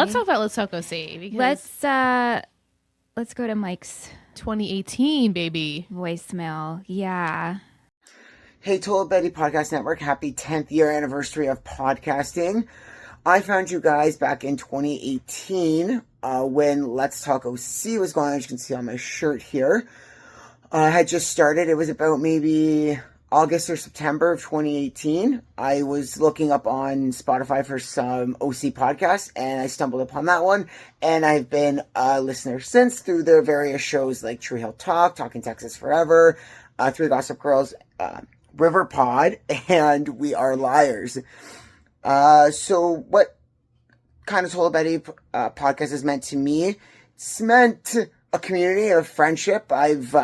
Let's talk about Let's Talk OC. Because Let's go to Mike's 2018, baby. voicemail. Yeah. Hey, Total Betty Podcast Network, happy 10th year anniversary of podcasting. I found you guys back in 2018 when Let's Talk OC was going on, as you can see on my shirt here. I had just started. It was about maybe August or September of 2018. I was looking up on Spotify for some OC podcasts, and I stumbled upon that one. And I've been a listener since through their various shows like Tree Hill Talk, Talking Texas Forever, Three Gossip Girls, River Pod, and We Are Liars. So what kind of Total Betty podcast is meant to me? It's meant a community of friendship. I've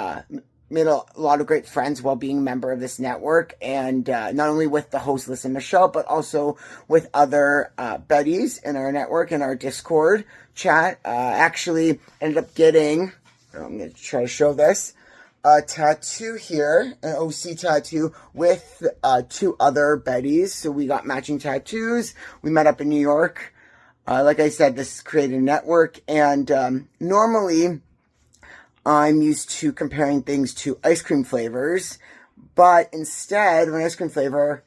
made a lot of great friends while being a member of this network, and not only with the host, Mischa, but also with other Betties in our network, in our Discord chat. Actually ended up getting, I'm going to try to show this, a tattoo here, an OC tattoo with two other Betties. So we got matching tattoos. We met up in New York. Like I said, this created a network, and normally I'm used to comparing things to ice cream flavors, but instead, an ice cream flavor,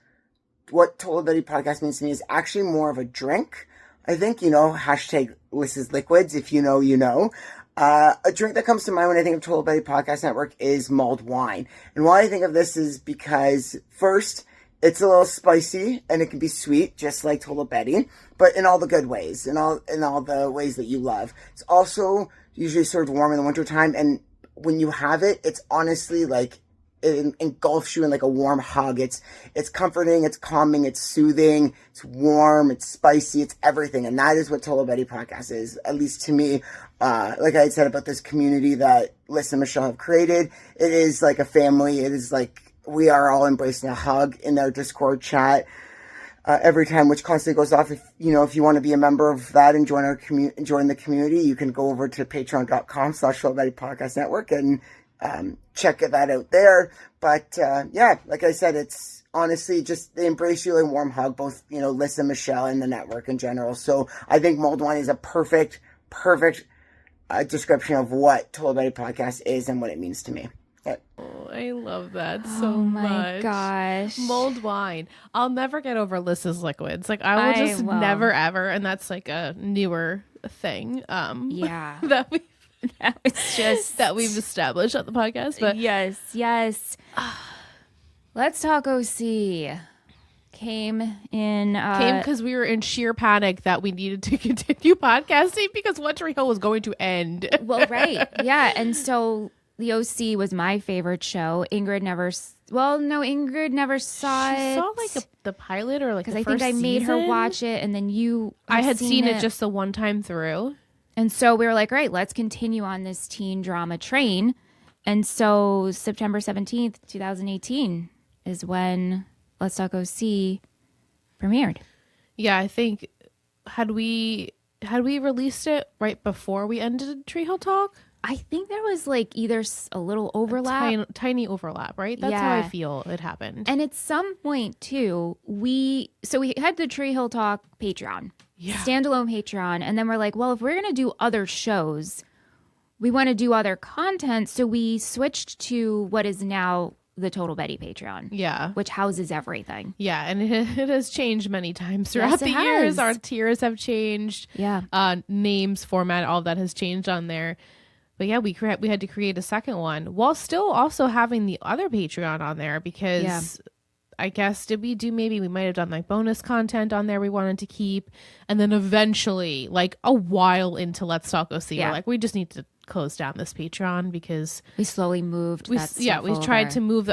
what Total Betty Podcast means to me is actually more of a drink. I think, hashtag List's Liquids, if you know, you know. A drink that comes to mind when I think of Total Betty Podcast Network is mulled wine. And why I think of this is because, first, it's a little spicy, and it can be sweet, just like Total Betty, but in all the good ways, in all the ways that you love. It's also usually served warm in the wintertime, and when you have it, it's honestly like, it engulfs you in like a warm hug. It's comforting, it's calming, it's soothing, it's warm, it's spicy, it's everything. And that is what Total Betty Podcast is, at least to me. Like I had said about this community that Liz and Michelle have created, it is like a family. It is like we are all embracing a hug in their Discord chat every time, which constantly goes off. If you want to be a member of that and join our join the community, you can go over to patreon.com/Total Betty Podcast Network and check that out there. But like I said, it's honestly just they embrace you in a warm hug, both Liz and Michelle and the network in general. So I think mulled wine is a perfect description of what Total Betty Podcast is and what it means to me. Oh, I love that so much. Oh my gosh. Mulled wine. I'll never get over List's Liquids. Like I will just never ever, and that's like a newer thing. Yeah. that we've established at the podcast. But yes. Let's Talk OC came because we were in sheer panic that we needed to continue podcasting because One Tree Hill was going to end. Well, right. Yeah. And so the OC was my favorite show. Ingrid never saw it. She saw like the pilot or like because I think I made her watch it, and then I had seen it just the one time through. And so we were like, right, let's continue on this teen drama train. And so September 17th, 2018 is when Let's Talk OC premiered. Yeah, I think had we released it right before we ended Tree Hill Talk? I think there was like either a little overlap. Tiny overlap, right? That's how I feel it happened. And at some point too, we had the Tree Hill Talk Patreon. Yeah. Standalone Patreon. And then we're like, well, if we're going to do other shows, we want to do other content. So we switched to what is now the Total Betty Patreon. Yeah. Which houses everything. Yeah. And it has changed many times throughout the years. Our tiers have changed. Yeah. Names, format, all that has changed on there. But yeah, we had to create a second one while still also having the other Patreon on there because I guess we might have done like bonus content on there we wanted to keep. And then eventually, like a while into Let's Talk OC, we're like, we just need to close down this Patreon because we slowly moved. We tried to move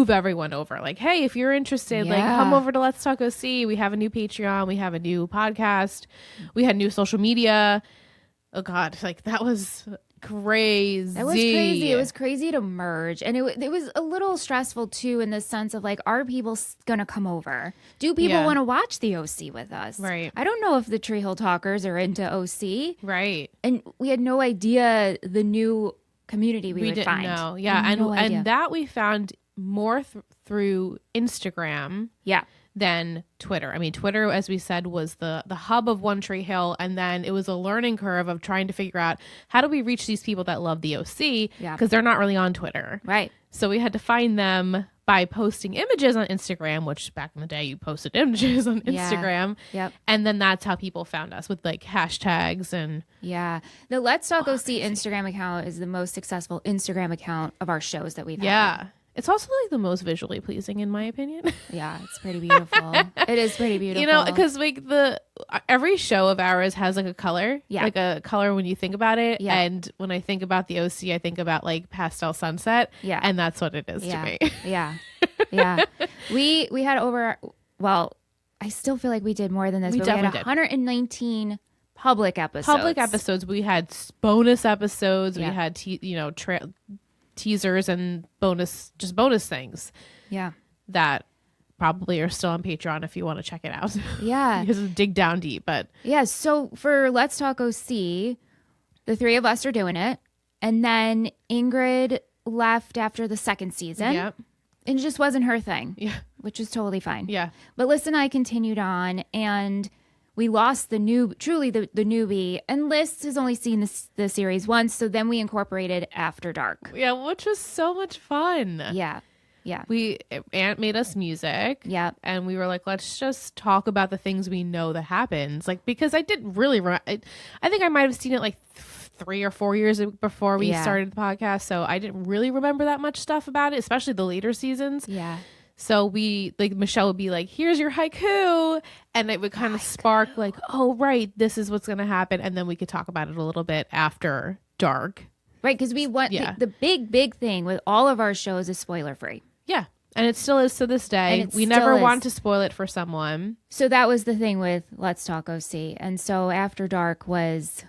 everyone over. Like, hey, if you're interested, like come over to Let's Talk OC. We have a new Patreon. We have a new podcast. We had new social media. Oh God, like that was crazy. That was crazy. It was crazy to merge. And it was a little stressful too in the sense of like, are people going to come over? Do people want to watch the OC with us? Right. I don't know if the Tree Hill Talkers are into OC. Right. And we had no idea the new community we would find. We didn't know. Yeah. And that we found more through Instagram. Yeah. than Twitter. I mean, Twitter, as we said, was the hub of One Tree Hill, and then it was a learning curve of trying to figure out how do we reach these people that love the OC, because they're not really on Twitter. Right. So we had to find them by posting images on Instagram, which back in the day you posted images on Instagram. Yep. And then that's how people found us, with like hashtags and the Let's Talk OC Instagram account is the most successful Instagram account of our shows that we've had. It's also like the most visually pleasing, in my opinion. Yeah, it's pretty beautiful. It is pretty beautiful. You know, because like every show of ours has like a color, like a color when you think about it. Yeah. And when I think about the OC, I think about like pastel sunset. Yeah. And that's what it is to me. Yeah. We had over, well, I still feel like we did more than this, but we had 119 public episodes. We had bonus episodes. We had, teasers and bonus things that probably are still on Patreon if you want to check it out. Because dig down deep. But so for Let's Talk OC, the three of us are doing it, and then Ingrid left after the second season. And it just wasn't her thing, which is totally fine. But Liz and I continued on, and we lost the newbie, and Liz has only seen the series once, so then we incorporated After Dark. Yeah, which was so much fun. Yeah. Aunt made us music. Yeah. And we were like, let's just talk about the things we know that happens. Like, because I didn't really, I think I might have seen it like 3 or 4 years before we started the podcast, so I didn't really remember that much stuff about it, especially the later seasons. Yeah. So Michelle would be like, here's your haiku. And it would kind of spark like, oh, right, this is what's going to happen. And then we could talk about it a little bit after dark. Right. Because we want the big thing with all of our shows is spoiler free. Yeah. And it still is to this day. We never want to spoil it for someone. So that was the thing with Let's Talk OC. And so After Dark was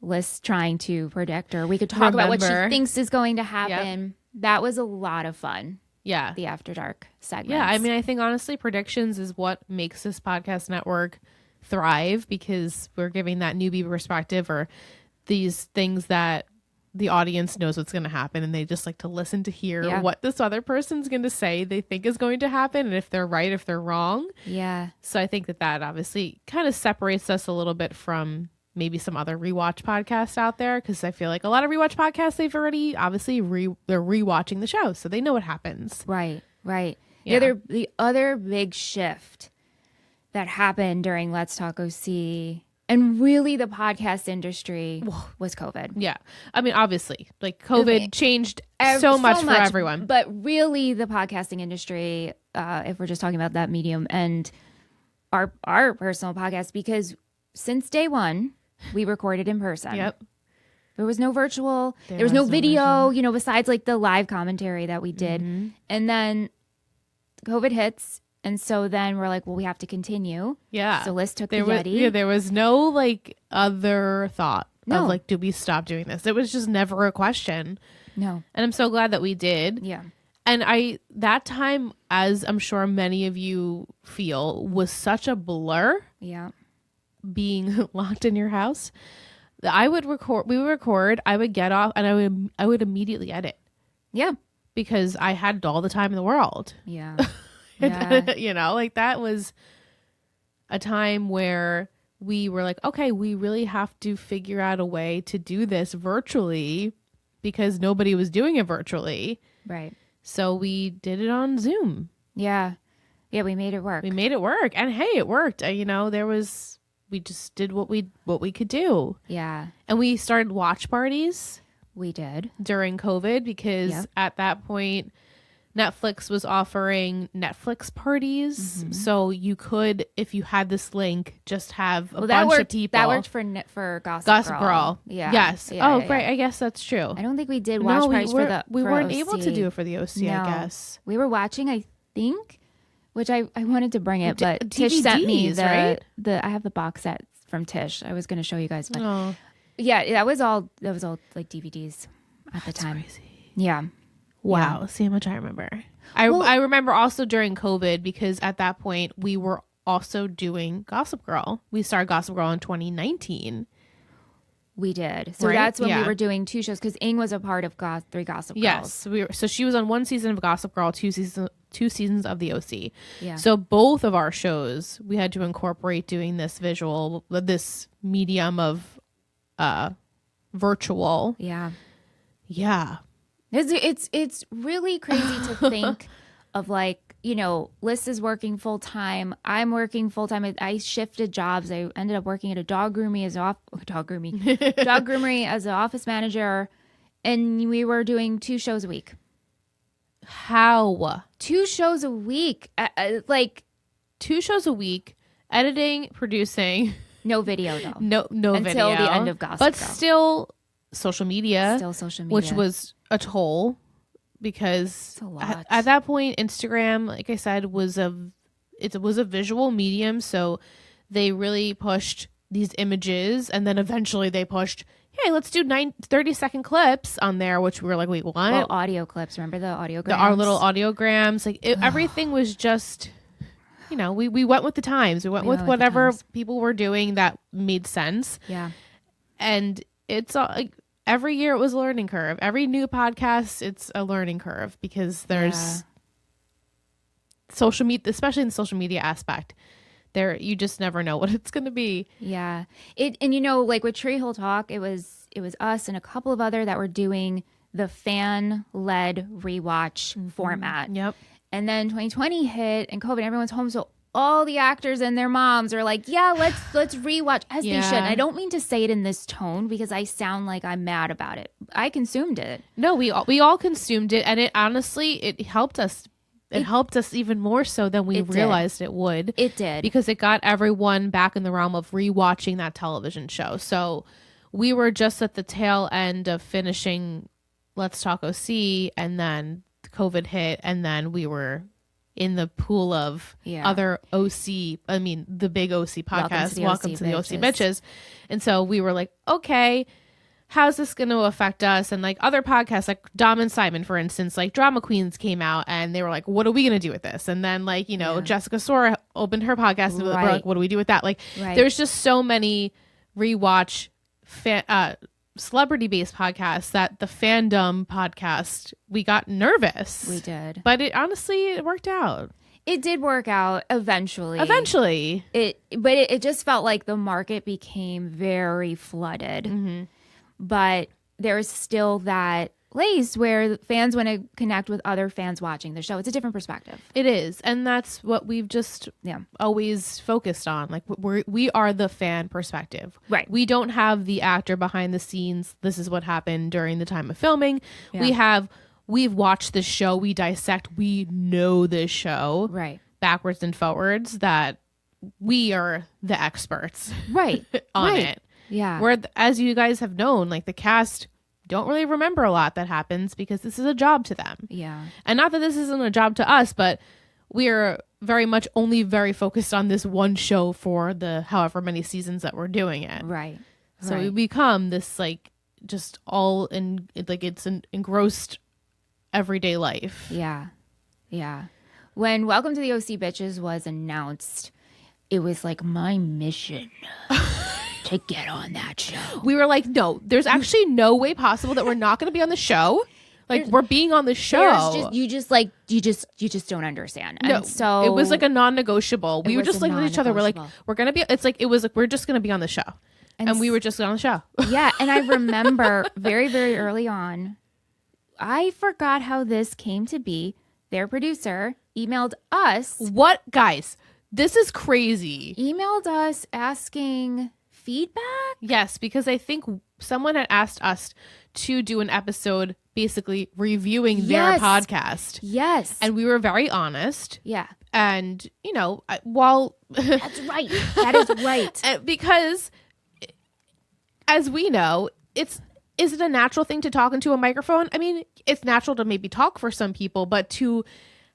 Liz trying to predict, or we could talk about what she thinks is going to happen. Yep. That was a lot of fun. Yeah. The After Dark segments. Yeah. I mean, I think honestly, predictions is what makes this podcast network thrive, because we're giving that newbie perspective, or these things that the audience knows what's going to happen, and they just like to listen to hear what this other person's going to say they think is going to happen, and if they're right, if they're wrong. Yeah. So I think that obviously kind of separates us a little bit from maybe some other rewatch podcasts out there, because I feel like a lot of rewatch podcasts, they've already obviously they're rewatching the show, so they know what happens. Right. The other big shift that happened during Let's Talk OC, and really the podcast industry, was COVID. Yeah. I mean, obviously, like COVID changed so much for everyone. But really the podcasting industry, if we're just talking about that medium and our personal podcast, because since day one, we recorded in person. Yep. There was no virtual. There was no video, besides like the live commentary that we did. Mm-hmm. And then COVID hits. And so then we're like, well, we have to continue. Yeah. So Liz took the Yeti. Yeah, there was no like other thought of like, do we stop doing this? It was just never a question. No. And I'm so glad that we did. Yeah. And that time, as I'm sure many of you feel, was such a blur. Yeah. Being locked in your house. We would record, I would get off, and I would immediately edit. Yeah. Because I had all the time in the world. Yeah. Like that was a time where we were like, okay, we really have to figure out a way to do this virtually, because nobody was doing it virtually. Right. So we did it on Zoom. Yeah. Yeah, we made it work. And hey, it worked. We just did what we could do. Yeah. And we started watch parties. We did. During COVID, because at that point, Netflix was offering Netflix parties. Mm-hmm. So you could, if you had this link, just have a bunch of people. That worked for Gossip Girl. Yeah. Yes. Yeah, right. I guess that's true. I don't think we did watch parties we weren't OC. able to do it for the OC, no. I guess. We were watching, I think, which I wanted to bring it, but DVDs, Tish sent me right? I have the box set from Tish. I was going to show you guys, but yeah, that was all like DVDs at the time. Crazy. Yeah. Wow. Yeah. See how much I remember. I remember also during COVID, because at that point we were also doing Gossip Girl. We started Gossip Girl in 2019. We did. So that's when we were doing 2 shows, because Ing was a part of 3 Gossip Girls. Yes. So she was on 1 season of Gossip Girl, 2 2 seasons of the OC. Yeah. So both of our shows, we had to incorporate doing this medium of virtual. Yeah. Yeah. It's really crazy to think of, like, you know, Liz is working full time. I'm working full time. I shifted jobs. I ended up working at a dog groomery as an office manager, and we were doing 2 shows a week. How? 2 shows a week, like 2 shows a week, editing, producing. No video though. No until video. the end of Gossip But Girl. Still social media, which was a toll because a lot. At that point, Instagram, like I said, was a visual medium. So they really pushed these images, and then eventually they pushed, hey, let's do 30-second clips on there, which we were like, wait, what? Well, audio clips. Remember the audiograms? Our little audiograms. Like everything was just, you know, we went with the times. We went with whatever people were doing that made sense. Yeah. And it's like every year it was a learning curve. Every new podcast, it's a learning curve because there's social media, especially in the social media aspect. There, you just never know what it's going to be. Yeah. And you know, like with Tree Hill Talk, it was us and a couple of other that were doing the fan-led rewatch format. Yep. And then 2020 hit and COVID, everyone's home, so all the actors and their moms are like, yeah, let's rewatch, as they should. And I don't mean to say it in this tone because I sound like I'm mad about it. I consumed it. No, we all consumed it, and it honestly it helped us. It helped us even more so than we realized it would. It did. Because it got everyone back in the realm of rewatching that television show. So we were just at the tail end of finishing Let's Talk OC, and then COVID hit, and then we were in the pool of other OC, I mean, the big OC podcast, Welcome to the OC Bitches. And so we were like, okay, how's this going to affect us? And like other podcasts, like Dom and Simon, for instance, like Drama Queens came out and they were like, what are we going to do with this? And then like, you know, Jessica Sora opened her podcast and we're like, what do we do with that? Like there's just so many rewatch celebrity-based podcasts that the fandom podcast, we got nervous. We did. But it honestly, it worked out. It did work out eventually. It just felt like the market became very flooded. Mm-hmm. But there's still that place where fans want to connect with other fans watching the show. It's a different perspective. It is. And that's what we've just always focused on. Like we are the fan perspective. Right. We don't have the actor behind the scenes. This is what happened during the time of filming. Yeah. We've watched this show. We dissect. We know this show. Right. Backwards and forwards, that we are the experts. Right. on it. Yeah. Where, as you guys have known, like the cast don't really remember a lot that happens because this is a job to them. Yeah. And not that this isn't a job to us, but we're very much only very focused on this one show for the however many seasons that we're doing it. Right. So we become this like just all in, like it's an engrossed everyday life. Yeah. Yeah. When Welcome to the OC Bitches was announced, it was like my mission to get on that show. We were like, no, there's actually no way possible that we're not going to be on the show. Like we're being on the show. You just don't understand. And no, so it was like a non-negotiable. We were just looking at each other. We're like, we're going to be, it's like, it was like, we're just going to be on the show. And we were just on the show. Yeah. And I remember very, very early on, I forgot how this came to be. Their producer emailed us. What? Guys, this is crazy. Emailed us asking feedback? Yes, because I think someone had asked us to do an episode basically reviewing their podcast. Yes. And we were very honest. Yeah. And, you know, while... That's right. That is right. Because, as we know, is it a natural thing to talk into a microphone? I mean, it's natural to maybe talk for some people, but to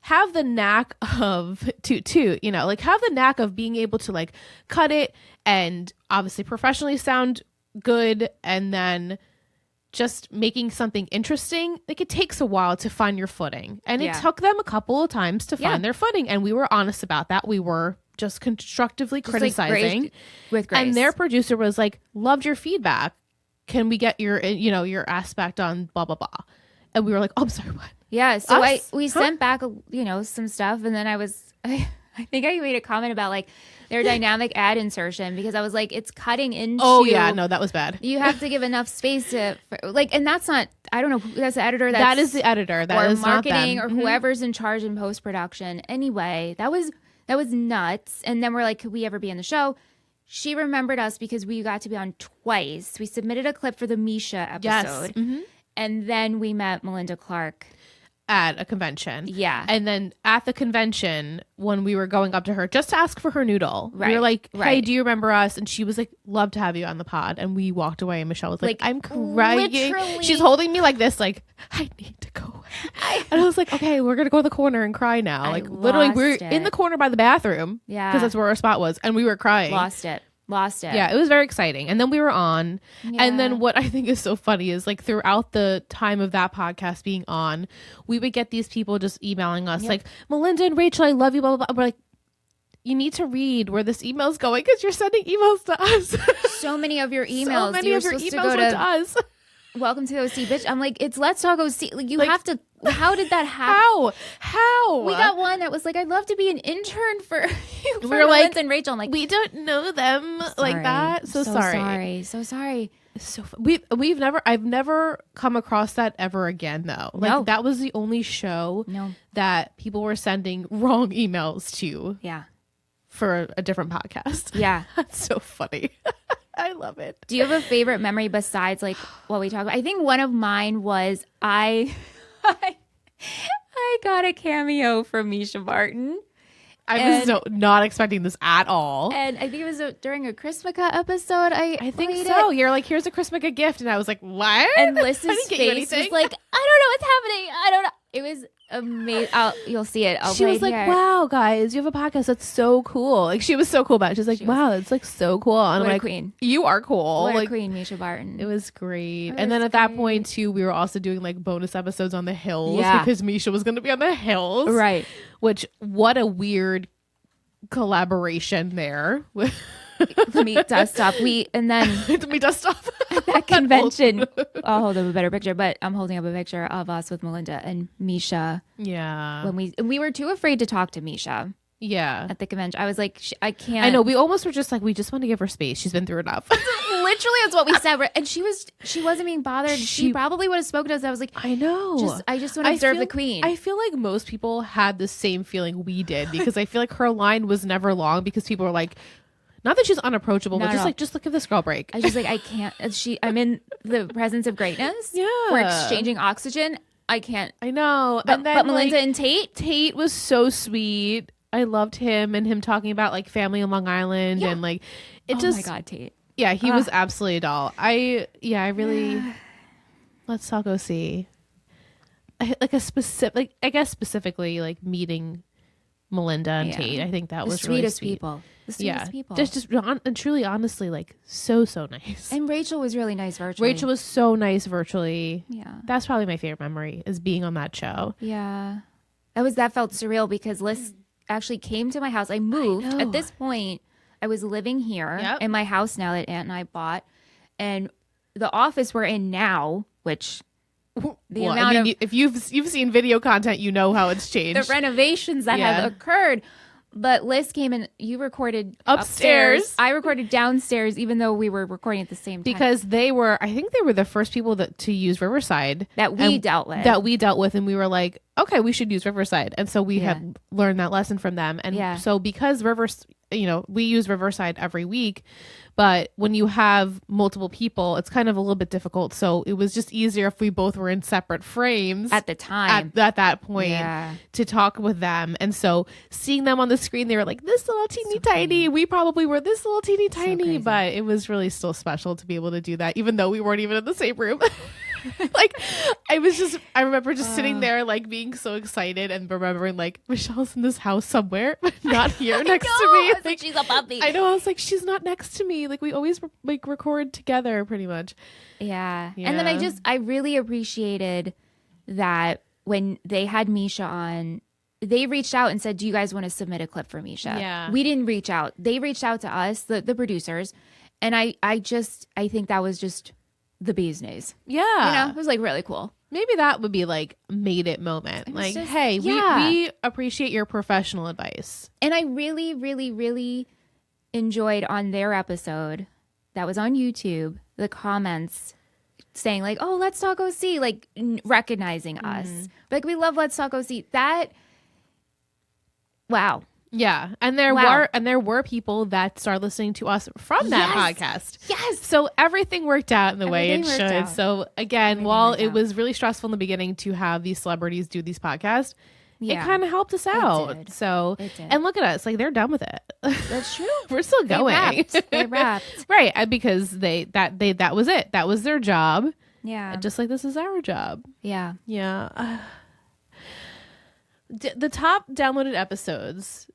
have the knack of you know, like have the knack of being able to like cut it and obviously professionally sound good, and then just making something interesting, like it takes a while to find your footing. And it took them a couple of times to find their footing, and we were honest about that. We were just constructively criticizing, like with grace. And their producer was like, loved your feedback. Can we get your, you know, your aspect on blah, blah, blah. And we were like, oh, I'm sorry, what? Yeah. So we sent back, some stuff. And then I think I made a comment about like their dynamic ad insertion because I was like, it's cutting into. Oh, yeah. No, that was bad. You have to give enough space and that's not, I don't know, that's the editor. That is the editor. That is marketing not them. Or whoever's in charge in post-production. Anyway, that was nuts. And then we're like, could we ever be in the show? She remembered us because we got to be on twice. We submitted a clip for the Mischa episode. Yes. And then we met Melinda Clarke. At a convention. Yeah. And then at the convention, when we were going up to her just to ask for her noodle, we were like, hey, do you remember us? And she was like, love to have you on the pod. And we walked away and Michelle was like I'm crying. Literally. She's holding me like this, like, I need to go. And I was like, okay, we're going to go to the corner and cry now. Like literally we're in the corner by the bathroom. Yeah. Because that's where our spot was. And we were crying. Lost it. Yeah, it was very exciting. And then we were on. Yeah. And then what I think is so funny is like throughout the time of that podcast being on, we would get these people just emailing us like, Melinda and Rachel, I love you, blah, blah, blah. We're like, you need to read where this email's going because you're sending emails to us. So many of your emails. So many of your emails went to us. Welcome to OC, bitch. I'm like, it's Let's Talk OC. Like, you have to. How did that happen? How? We got one that was like, I'd love to be an intern for we were like, and Rachel. I'm like, we don't know them like that. So sorry. So sorry. So I've never come across that ever again though. Like that was the only show that people were sending wrong emails to. Yeah. For a different podcast. Yeah. That's so funny. I love it. Do you have a favorite memory besides like what we talked about? I think one of mine was I got a cameo from Mischa Barton. I was not expecting this at all. And I think it was during a Chrismica episode. I think so. You're like, here's a Chrismica gift. And I was like, what? And Liz's face was like, I don't know what's happening. I don't know. It was amazing. You'll see it. She was like, here. wow, guys, you have a podcast. That's so cool. Like, she was so cool about it. She's like, wow, that's like so cool. And I'm like, queen. You are cool. What like, a queen, Mischa Barton. It was great. And then at that point, too, we were also doing like bonus episodes on the hills because Mischa was going to be on the hills. Right. Which, what a weird collaboration there. Let me dust off. And then Let me dust off. At that convention, I'll hold up a better picture, but I'm holding up a picture of us with Melinda and Mischa. Yeah. When we were too afraid to talk to Mischa. Yeah. At the convention. I was like, I can't. I know. We almost were just like, we just want to give her space. She's been through enough. Literally, that's what we said. And she wasn't being bothered. She probably would have spoken to us. I was like, I know. I just want to observe the queen. I feel like most people had the same feeling we did because I feel like her line was never long because people were like, not that she's unapproachable, but just look at this girl break. I just like, I can't. I'm in the presence of greatness. Yeah. We're exchanging oxygen. I can't. I know. But Melinda and Tate was so sweet. I loved him and him talking about like family in Long Island and like it just. Oh my God, Tate. Yeah, he was absolutely a doll. I really. Let's talk OC. Like a specific, I guess specifically like meeting Melinda and Tate. I think that was the sweetest really sweet. people. The sweetest people. Just and truly, honestly, like so nice. And Rachel was really nice virtually. Rachel was so nice virtually. Yeah, that's probably my favorite memory is being on that show. Yeah, that felt surreal because Liz actually came to my house. I moved at this point. I was living here in my house now that Aunt and I bought, and the office we're in now, which. If you've seen video content, you know how it's changed. The renovations that have occurred. But Liz came and you recorded upstairs. I recorded downstairs, even though we were recording at the same time. Because I think they were the first people to use Riverside. That we dealt with. And we were like, okay, we should use Riverside. And so we had learned that lesson from them. And so because we use Riverside every week, but when you have multiple people, it's kind of a little bit difficult. So it was just easier if we both were in separate frames at the time, at that point to talk with them. And so seeing them on the screen, they were like this little teeny tiny. We probably were this little teeny tiny, but it was really still special to be able to do that, even though we weren't even in the same room. Like I remember just sitting there like being so excited and remembering like Michelle's in this house somewhere but not here next to me. Like, she's a puppy. I know. I was like, she's not next to me. Like we always like record together pretty much. Yeah. And then I really appreciated that when they had Mischa on, they reached out and said, do you guys want to submit a clip for Mischa? Yeah. We didn't reach out. They reached out to us, the producers. And I think that was just the bee's knees. Yeah. It was like really cool. Maybe that would be like made it moment. Like, just, hey, we appreciate your professional advice. And I really, really, really enjoyed on their episode that was on YouTube, the comments saying like, oh, Let's Talk OC, like recognizing us. Like, we love Let's Talk OC. That, wow. Yeah, and there were people that started listening to us from that podcast. Yes. So everything worked out in the way it should. So again, while it was really stressful in the beginning to have these celebrities do these podcasts, it kind of helped us out. So and look at us, like they're done with it. That's true. We're still going. They wrapped. Right, because that was it. That was their job. Yeah. Just like this is our job. Yeah. Yeah. The top downloaded episodes,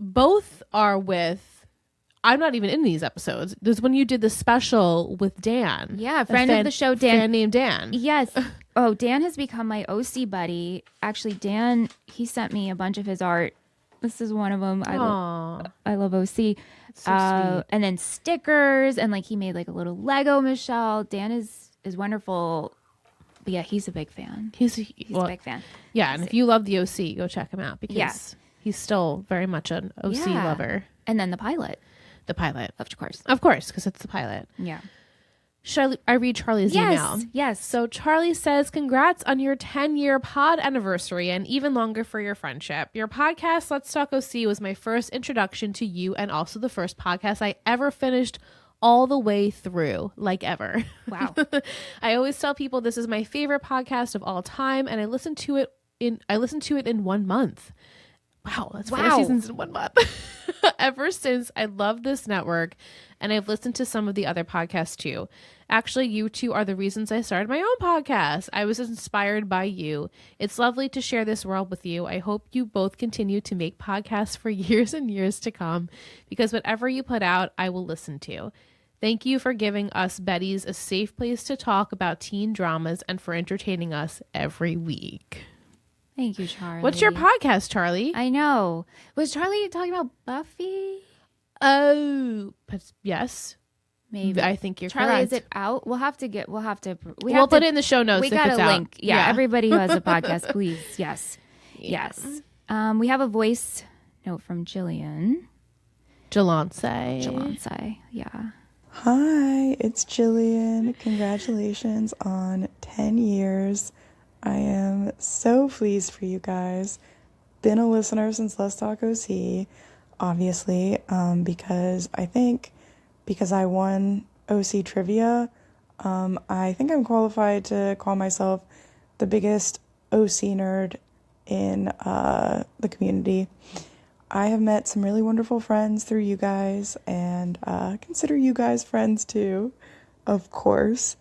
both are with, I'm not even in these episodes. There's when you did the special with Dan. Yeah, friend of the show, Dan. Fan named Dan. Yes. Oh, Dan has become my OC buddy. Actually, Dan, he sent me a bunch of his art. This is one of them. I love OC. So sweet. And then stickers, and like he made like a little Lego Michelle. Dan is wonderful. But yeah, he's a big fan. He's a big fan. Yeah, and if you love the OC, go check him out because he's still very much an OC lover. And then the pilot. The pilot. Of course. Of course, because it's the pilot. Yeah. Should I read Charlie's email? Yes. So Charlie says, congrats on your 10-year pod anniversary and even longer for your friendship. Your podcast, Let's Talk OC, was my first introduction to you and also the first podcast I ever finished all the way through, like ever. Wow. I always tell people this is my favorite podcast of all time, and I listened to it in 1 month. Wow, that's 4 seasons in 1 month. Ever since, I love this network, and I've listened to some of the other podcasts too. Actually, you two are the reasons I started my own podcast. I was inspired by you. It's lovely to share this world with you. I hope you both continue to make podcasts for years and years to come, because whatever you put out, I will listen to. Thank you for giving us Betties a safe place to talk about teen dramas and for entertaining us every week. Thank you, Charlie. What's your podcast, Charlie? I know. Was Charlie talking about Buffy? Oh, yes. Maybe. I think you're Charlie, correct. Is it out? We'll put it in the show notes. We got a link. Yeah, everybody who has a podcast, please. Yes. Yeah. Yes. We have a voice note from Jillian. Jalance. Yeah. Hi, it's Jillian. Congratulations on 10 years. I am so pleased for you guys. Been a listener since Let's Talk OC, obviously, because I won OC trivia, I think I'm qualified to call myself the biggest OC nerd in the community. I have met some really wonderful friends through you guys, and consider you guys friends too, of course.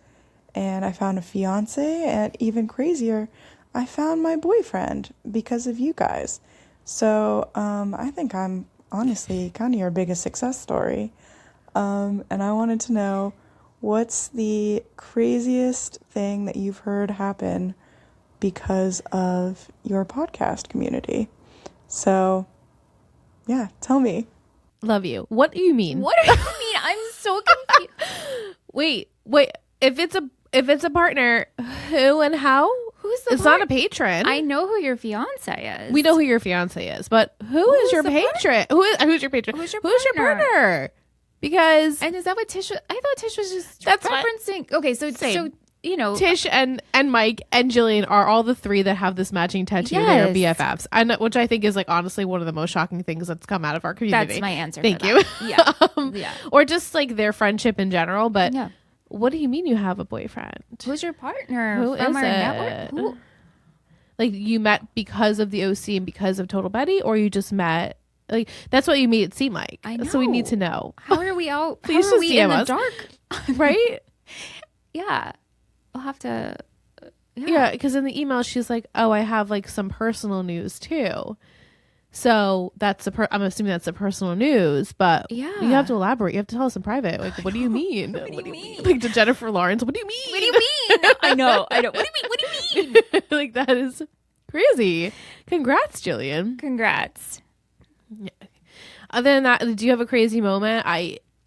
And I found a fiance, and even crazier, I found my boyfriend because of you guys. So I think I'm honestly kind of your biggest success story. And I wanted to know, what's the craziest thing that you've heard happen because of your podcast community? So yeah, tell me. Love you. What do you mean? What do you mean? I'm so confused. Wait. If it's a partner, who and how? It's not a patron. I know who your fiance is. We know who your fiance is, but who is your patron? Who's your patron? Who's your partner? Because is that what Tish? I thought Tish was just that's referencing. Okay, so you know, Tish and Mike and Jillian are all the three that have this matching tattoo. Yes. They are BFFs, and which I think is like honestly one of the most shocking things that's come out of our community. That's my answer. Thank you. Yeah. Yeah. Or just like their friendship in general. But yeah. What do you mean you have a boyfriend? Who's your partner? Who from is our it? network? Who? Like you met because of the OC and because of Total Betty, or you just met? Like that's what you made it seem like. I know. So we need to know. How are we out? Please how are just we DM in the us. dark? Right? Yeah. We'll have to. Yeah, because in the email she's like, "Oh, I have like some personal news too." So that's I'm assuming that's the personal news, but you have to elaborate. You have to tell us in private. Like, what do you mean? What do you mean? Like to Jennifer Lawrence, what do you mean? What do you mean? I know. What do you mean? Like that is crazy. Congrats, Jillian. Congrats. Yeah. Other than that, do you have a crazy moment?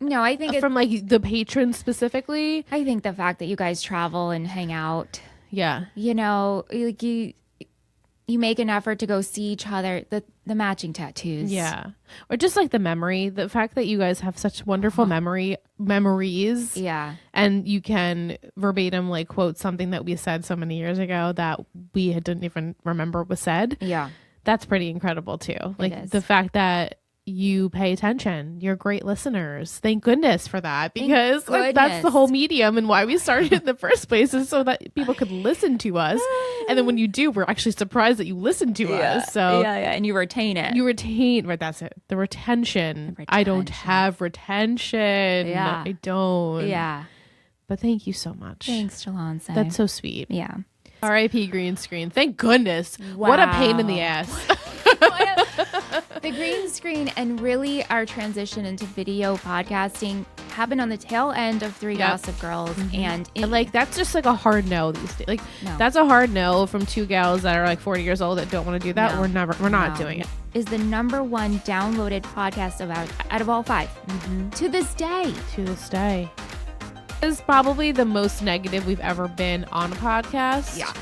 No, I think from like the patrons specifically. I think the fact that you guys travel and hang out, Yeah. You know, like you make an effort to go see each other, the matching tattoos. Yeah. Or just like the memory, the fact that you guys have such wonderful memories. Yeah. And you can verbatim like quote something that we said so many years ago that we didn't even remember was said. Yeah. That's pretty incredible too. Like is. the fact that you pay attention. You're great listeners. Thank goodness for that, because like, that's the whole medium and why we started in the first place, is so that people could listen to us. And then when you do, we're actually surprised that you listen to us. So yeah, and you retain it. You retain, right? That's it. The retention. I don't have retention. Yeah, I don't. Yeah. But thank you so much. Thanks, Jalance. That's so sweet. Yeah. R.I.P. green screen. Thank goodness. Wow. What a pain in the ass. The green screen and really our transition into video podcasting happened on the tail end of Three Gossip Girls. Mm-hmm. And like, that's just like a hard no these days. Like, that's a hard no from two gals that are like 40 years old that don't want to do that. No. We're not doing it. Is the #1 downloaded podcast out of all 5 to this day. To this day. This is probably the most negative we've ever been on a podcast. Yeah.